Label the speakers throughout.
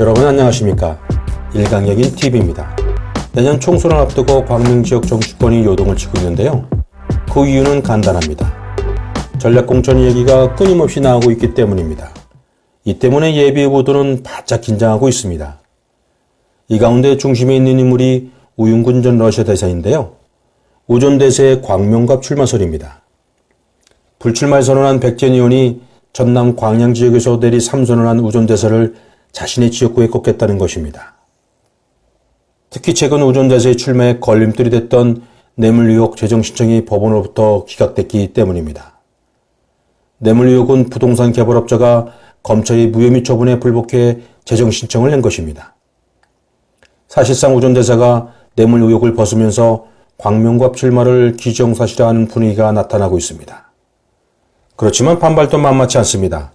Speaker 1: 여러분 안녕하십니까? 일강역인 TV입니다. 내년 총선을 앞두고 광명지역 정치권이 요동을 치고 있는데요. 그 이유는 간단합니다. 전략공천 얘기가 끊임없이 나오고 있기 때문입니다. 이 때문에 예비후보들은 바짝 긴장하고 있습니다. 이 가운데 중심에 있는 인물이 우윤근 전 러시아 대사인데요. 우 전 대사의 광명갑 출마설입니다. 불출마를 선언한 백전 의원이 전남 광양 지역에서 내리 3선언한 우 전 대사를 자신의 지역구에 꼽겠다는 것입니다. 특히 최근 우 전 대사의 출마에 걸림돌이 됐던 뇌물 의혹 재정 신청이 법원으로부터 기각됐기 때문입니다. 뇌물 의혹은 부동산 개발업자가 검찰이 무혐의 처분에 불복해 재정 신청을 낸 것입니다. 사실상 우 전 대사가 뇌물 의혹을 벗으면서 광명갑 출마를 기정사실화하는 분위기가 나타나고 있습니다. 그렇지만 반발도 만만치 않습니다.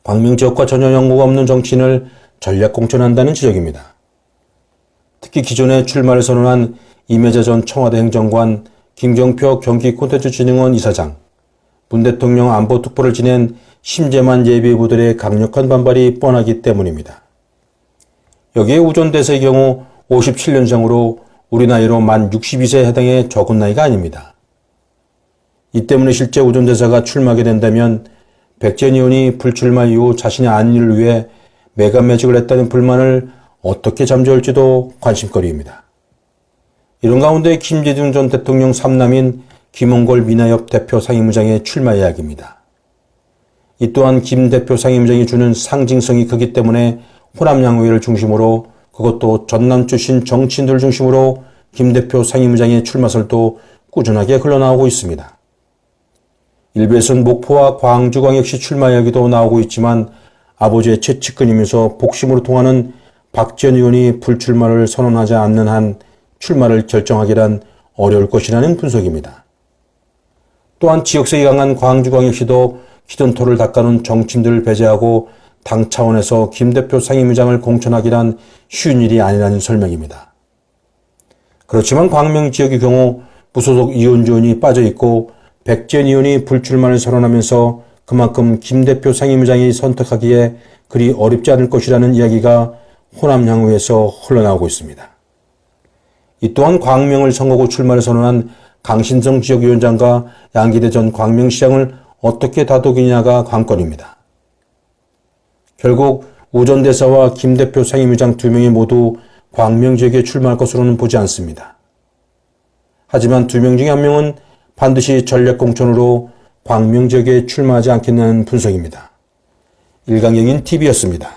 Speaker 1: 광명 지역과 전혀 연고가 없는 정치인을 전략 공천한다는 지적입니다. 특히 기존에 출마를 선언한 이매자 전 청와대 행정관, 김경표 경기콘텐츠진흥원 이사장, 문 대통령 안보특보를 지낸 심재만 예비후보들의 강력한 반발이 뻔하기 때문입니다. 여기에 우 전 대사의 경우 57년생으로 우리 나이로 만 62세에 해당해 적은 나이가 아닙니다. 이 때문에 실제 우 전 대사가 출마하게 된다면 백전 의원이 불출마 이후 자신의 안위를 위해 매간매직을 했다는 불만을 어떻게 잠재울지도 관심거리입니다. 이런 가운데 김대중 전 대통령 3남인 김홍걸 미나협 대표 상임의장의 출마 이야기입니다. 이 또한 김 대표 상임의장이 주는 상징성이 크기 때문에 호남양의회를 중심으로 그것도 전남 출신 정치인들 중심으로 김 대표 상임의장의 출마설도 꾸준하게 흘러나오고 있습니다. 일부에서는 목포와 광주광역시 출마 이야기도 나오고 있지만 아버지의 최측근이면서 복심으로 통하는 박지원 의원이 불출마를 선언하지 않는 한 출마를 결정하기란 어려울 것이라는 분석입니다. 또한 지역색이 강한 광주광역시도 히든토를 닦아놓은 정치인들을 배제하고 당 차원에서 김 대표 상임의장을 공천하기란 쉬운 일이 아니라는 설명입니다. 그렇지만 광명 지역의 경우 무소속 이현주 의원이 빠져있고 백전 의원이 불출마를 선언하면서 그만큼 김 대표 상임의장이 선택하기에 그리 어렵지 않을 것이라는 이야기가 호남양의회에서 흘러나오고 있습니다. 이 또한 광명을 선거구 출마를 선언한 강신성 지역위원장과 양기대 전 광명시장을 어떻게 다독이냐가 관건입니다. 결국 우 전 대사와 김 대표 상임의장 2명이 모두 광명 지역에 출마할 것으로는 보지 않습니다. 하지만 2명 중에 1명은 반드시 전략공천으로 광명 지역에 출마하지 않겠냐는 분석입니다. 일강역인 TV였습니다.